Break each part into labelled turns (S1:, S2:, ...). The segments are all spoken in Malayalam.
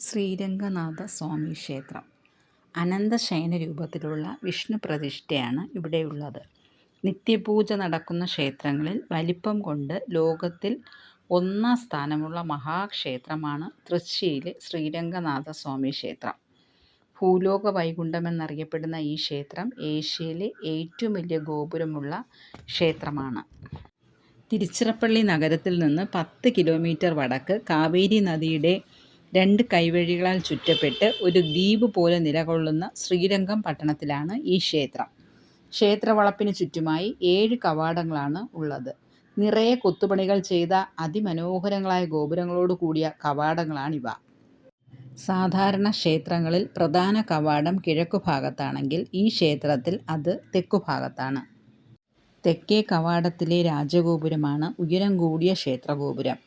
S1: ശ്രീരംഗനാഥ സ്വാമി ക്ഷേത്രം അനന്തശയന രൂപത്തിലുള്ള വിഷ്ണു പ്രതിഷ്ഠയാണ് ഇവിടെയുള്ളത്. നിത്യപൂജ നടക്കുന്ന ക്ഷേത്രങ്ങളിൽ വലിപ്പം കൊണ്ട് ലോകത്തിൽ ഒന്നാം സ്ഥാനമുള്ള മഹാക്ഷേത്രമാണ് തൃശ്ശിയിലെ ശ്രീരംഗനാഥ സ്വാമി ക്ഷേത്രം. ഭൂലോക വൈകുണ്ഠമെന്നറിയപ്പെടുന്ന ഈ ക്ഷേത്രം ഏഷ്യയിലെ ഏറ്റവും വലിയ ഗോപുരമുള്ള ക്ഷേത്രമാണ്. തിരുച്ചിറപ്പള്ളി നഗരത്തിൽ നിന്ന് 10 കിലോമീറ്റർ വടക്ക് കാവേരി നദിയുടെ 2 കൈവഴികളാൽ ചുറ്റപ്പെട്ട് ഒരു ദ്വീപ് പോലെ നിലകൊള്ളുന്ന ശ്രീരംഗം പട്ടണത്തിലാണ് ഈ ക്ഷേത്രം. ക്ഷേത്രവളപ്പിന് ചുറ്റുമായി 7 കവാടങ്ങളാണ് ഉള്ളത്. നിറയെ കൊത്തുപണികൾ ചെയ്ത അതിമനോഹരങ്ങളായ ഗോപുരങ്ങളോട് കൂടിയ കവാടങ്ങളാണിവ. സാധാരണ ക്ഷേത്രങ്ങളിൽ പ്രധാന കവാടം കിഴക്കുഭാഗത്താണെങ്കിൽ ഈ ക്ഷേത്രത്തിൽ അത് തെക്കുഭാഗത്താണ്. തെക്കേ കവാടത്തിലെ രാജഗോപുരമാണ് ഉയരം കൂടിയ ക്ഷേത്രഗോപുരം.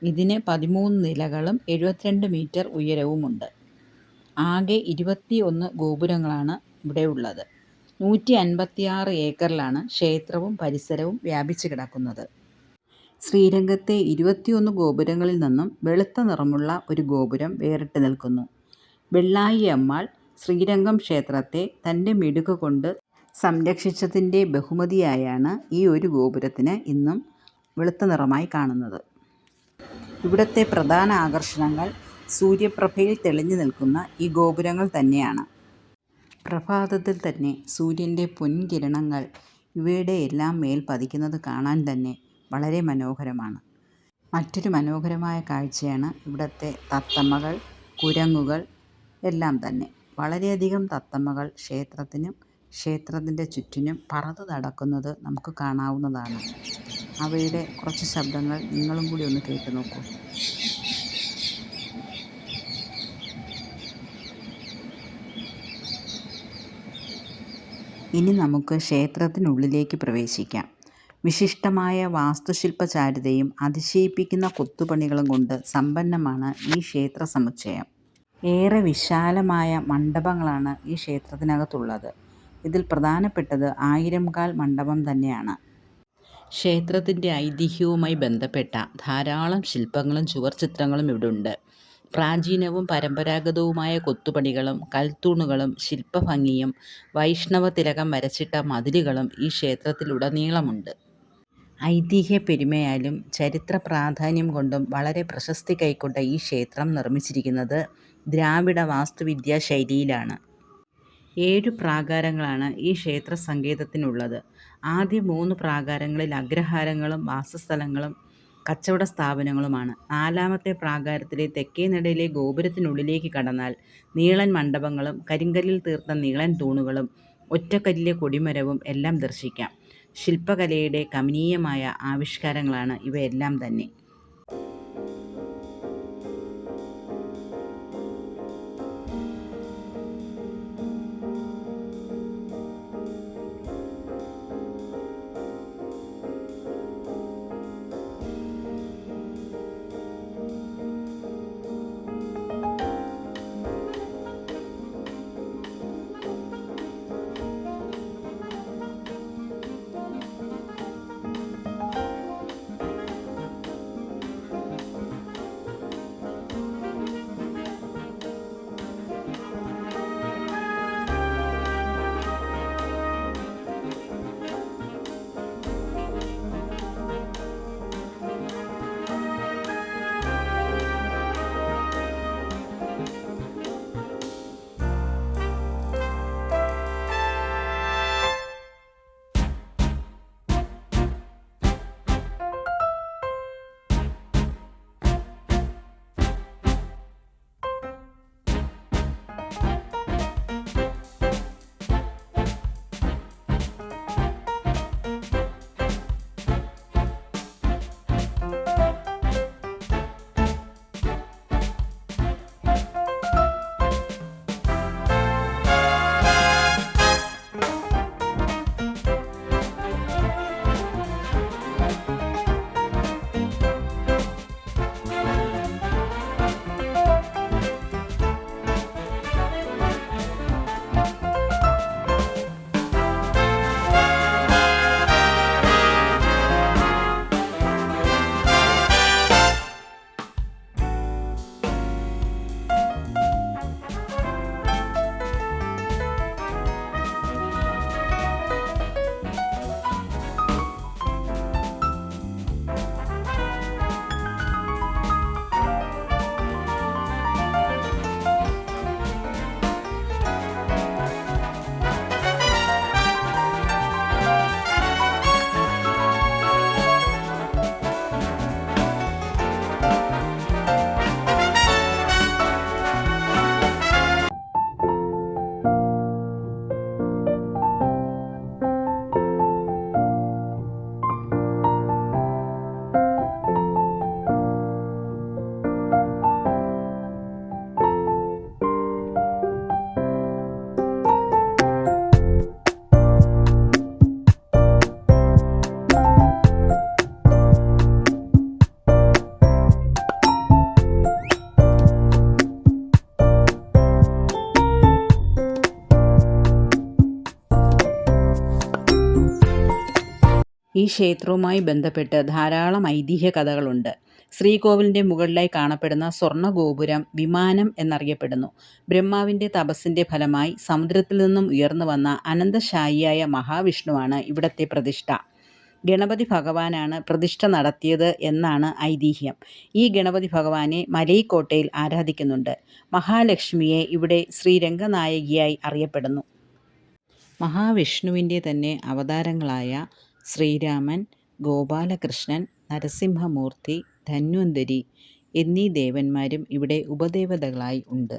S1: ഇതിന് 13 നിലകളും 72 മീറ്റർ ഉയരവുമുണ്ട്. ആകെ 21 ഗോപുരങ്ങളാണ് ഇവിടെയുള്ളത്. 156 ഏക്കറിലാണ് ക്ഷേത്രവും പരിസരവും വ്യാപിച്ചു കിടക്കുന്നത്. ശ്രീരംഗത്തെ 21 ഗോപുരങ്ങളിൽ നിന്നും വെളുത്ത നിറമുള്ള ഒരു ഗോപുരം വേറിട്ട് നിൽക്കുന്നു. വെള്ളായി അമ്മാൾ ശ്രീരംഗം ക്ഷേത്രത്തെ തൻ്റെ മിടുക്ക് സംരക്ഷിച്ചതിൻ്റെ ബഹുമതിയായാണ് ഈ ഒരു ഗോപുരത്തിന് ഇന്നും വെളുത്ത നിറമായി കാണുന്നത്. ഇവിടുത്തെ പ്രധാന ആകർഷണങ്ങൾ സൂര്യപ്രഭയിൽ തെളിഞ്ഞു നിൽക്കുന്ന ഈ ഗോപുരങ്ങൾ തന്നെയാണ്. പ്രഭാതത്തിൽ തന്നെ സൂര്യൻ്റെ പൊൻകിരണങ്ങൾ ഇവയുടെ എല്ലാം മേൽ പതിക്കുന്നത് കാണാൻ തന്നെ വളരെ മനോഹരമാണ്. മറ്റൊരു മനോഹരമായ കാഴ്ചയാണ് ഇവിടുത്തെ തത്തമ്മകൾ, കുരങ്ങുകൾ എല്ലാം തന്നെ. വളരെയധികം തത്തമ്മകൾ ക്ഷേത്രത്തിൻ്റെ ചുറ്റിനും പറന്ന് നടക്കുന്നത് നമുക്ക് കാണാവുന്നതാണ്. അവയുടെ കുറച്ച് ശബ്ദങ്ങൾ നിങ്ങളും കൂടി ഒന്ന് കേട്ടു നോക്കൂ. ഇനി നമുക്ക് ക്ഷേത്രത്തിനുള്ളിലേക്ക് പ്രവേശിക്കാം. വിശിഷ്ടമായ വാസ്തുശില്പചാരുതയും അതിശയിപ്പിക്കുന്ന കൊത്തുപണികളും കൊണ്ട് സമ്പന്നമാണ് ഈ ക്ഷേത്ര സമുച്ചയം. ഏറെ വിശാലമായ മണ്ഡപങ്ങളാണ് ഈ ക്ഷേത്രത്തിനകത്തുള്ളത്. ഇതിൽ പ്രധാനപ്പെട്ടത് 1000-കാൽ മണ്ഡപം തന്നെയാണ്. ക്ഷേത്രത്തിൻ്റെ ഐതിഹ്യവുമായി ബന്ധപ്പെട്ട ധാരാളം ശില്പങ്ങളും ചുവർച്ചിത്രങ്ങളും ഇവിടുണ്ട്. പ്രാചീനവും പരമ്പരാഗതവുമായ കൊത്തുപണികളും കൽത്തൂണുകളും ശില്പഭംഗിയും വൈഷ്ണവ തിലകം വരച്ചിട്ട മതിലുകളും ഈ ക്ഷേത്രത്തിലുടനീളമുണ്ട്. ഐതിഹ്യ പെരുമയാലും ചരിത്ര പ്രാധാന്യം കൊണ്ടും വളരെ പ്രശസ്തി കൈക്കൊണ്ട ഈ ക്ഷേത്രം നിർമ്മിച്ചിരിക്കുന്നത് ദ്രാവിഡ വാസ്തുവിദ്യാ ശൈലിയിലാണ്. 7 പ്രാകാരങ്ങളാണ് ഈ ക്ഷേത്ര സങ്കേതത്തിനുള്ളത്. ആദ്യ 3 പ്രാകാരങ്ങളിൽ അഗ്രഹാരങ്ങളും വാസസ്ഥലങ്ങളും കച്ചവട സ്ഥാപനങ്ങളുമാണ്. 4-മത്തെ പ്രാകാരത്തിലെ തെക്കേ നടയിലെ ഗോപുരത്തിനുള്ളിലേക്ക് കടന്നാൽ നീളൻ മണ്ഡപങ്ങളും കരിങ്കല്ലിൽ തീർത്ത നീളൻ തൂണുകളും ഒറ്റക്കല്ലിലെ കൊടിമരവും എല്ലാം ദർശിക്കാം. ശില്പകലയുടെ കമനീയമായ ആവിഷ്കാരങ്ങളാണ് ഇവയെല്ലാം തന്നെ. ക്ഷേത്രവുമായി ബന്ധപ്പെട്ട് ധാരാളം ഐതിഹ്യ കഥകളുണ്ട്. ശ്രീകോവിലിൻ്റെ മുകളിലായി കാണപ്പെടുന്ന സ്വർണ്ണഗോപുരം വിമാനം എന്നറിയപ്പെടുന്നു. ബ്രഹ്മാവിൻ്റെ തപസ്സിൻ്റെ ഫലമായി സമുദ്രത്തിൽ നിന്നും ഉയർന്നു വന്ന അനന്തശായിയായ മഹാവിഷ്ണുവാണ് ഇവിടത്തെ പ്രതിഷ്ഠ. ഗണപതി ഭഗവാനാണ് പ്രതിഷ്ഠ നടത്തിയത് എന്നാണ് ഐതിഹ്യം. ഈ ഗണപതി ഭഗവാനെ മലൈക്കോട്ടയിൽ ആരാധിക്കുന്നുണ്ട്. മഹാലക്ഷ്മിയെ ഇവിടെ ശ്രീരംഗനായകിയായി അറിയപ്പെടുന്നു. മഹാവിഷ്ണുവിൻ്റെ തന്നെ അവതാരങ്ങളായ ശ്രീരാമൻ, ഗോപാലകൃഷ്ണൻ, നരസിംഹമൂർത്തി, ധന്വന്തരി എന്നീ ദേവന്മാരും ഇവിടെ ഉപദേവതകളായി ഉണ്ട്.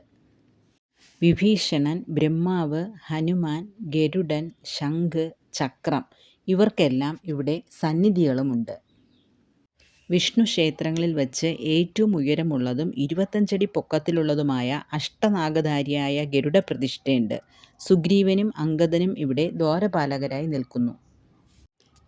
S1: വിഭീഷണൻ, ബ്രഹ്മാവ്, ഹനുമാൻ, ഗരുഡൻ, ശംഖ്, ചക്രം ഇവർക്കെല്ലാം ഇവിടെ സന്നിധികളുമുണ്ട്. വിഷ്ണു ക്ഷേത്രങ്ങളിൽ വച്ച് ഏറ്റവും ഉയരമുള്ളതും 25 അടി പൊക്കത്തിലുള്ളതുമായ അഷ്ടനാഗധാരിയായ ഗരുഡ പ്രതിഷ്ഠയുണ്ട്. സുഗ്രീവനും അംഗദനും ഇവിടെ ദ്വാരപാലകരായി നിൽക്കുന്നു.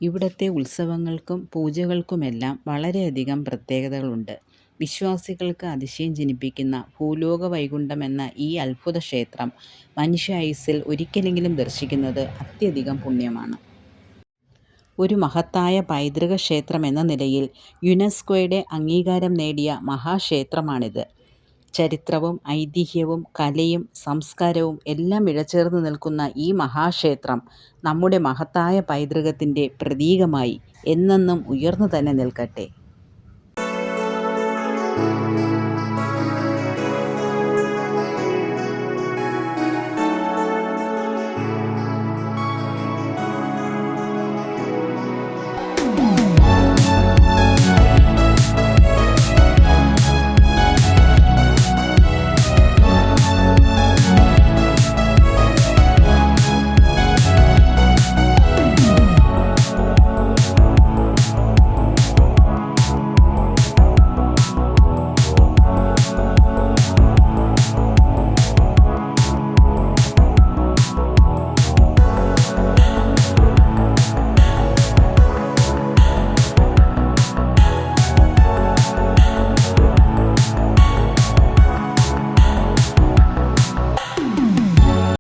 S1: ഇവിടത്തെ ഉത്സവങ്ങൾക്കും പൂജകൾക്കുമെല്ലാം വളരെയധികം പ്രത്യേകതകളുണ്ട്. വിശ്വാസികൾക്ക് അതിശയം ജനിപ്പിക്കുന്ന ഭൂലോക വൈകുണ്ഠം എന്ന ഈ അത്ഭുത ക്ഷേത്രം മനുഷ്യായുസ്സിൽ ഒരിക്കലെങ്കിലും ദർശിക്കുന്നത് അത്യധികം പുണ്യമാണ്. ഒരു മഹത്തായ പൈതൃക ക്ഷേത്രം എന്ന നിലയിൽ യുനെസ്കോയുടെ അംഗീകാരം നേടിയ മഹാക്ഷേത്രമാണിത്. ചരിത്രവും ഐതിഹ്യവും കലയും സംസ്കാരവും എല്ലാം ഇഴചേർന്ന് നിൽക്കുന്ന ഈ മഹാക്ഷേത്രം നമ്മുടെ മഹത്തായ പൈതൃകത്തിൻ്റെ പ്രതീകമായി എന്നെന്നും ഉയർന്നു തന്നെ നിൽക്കട്ടെ.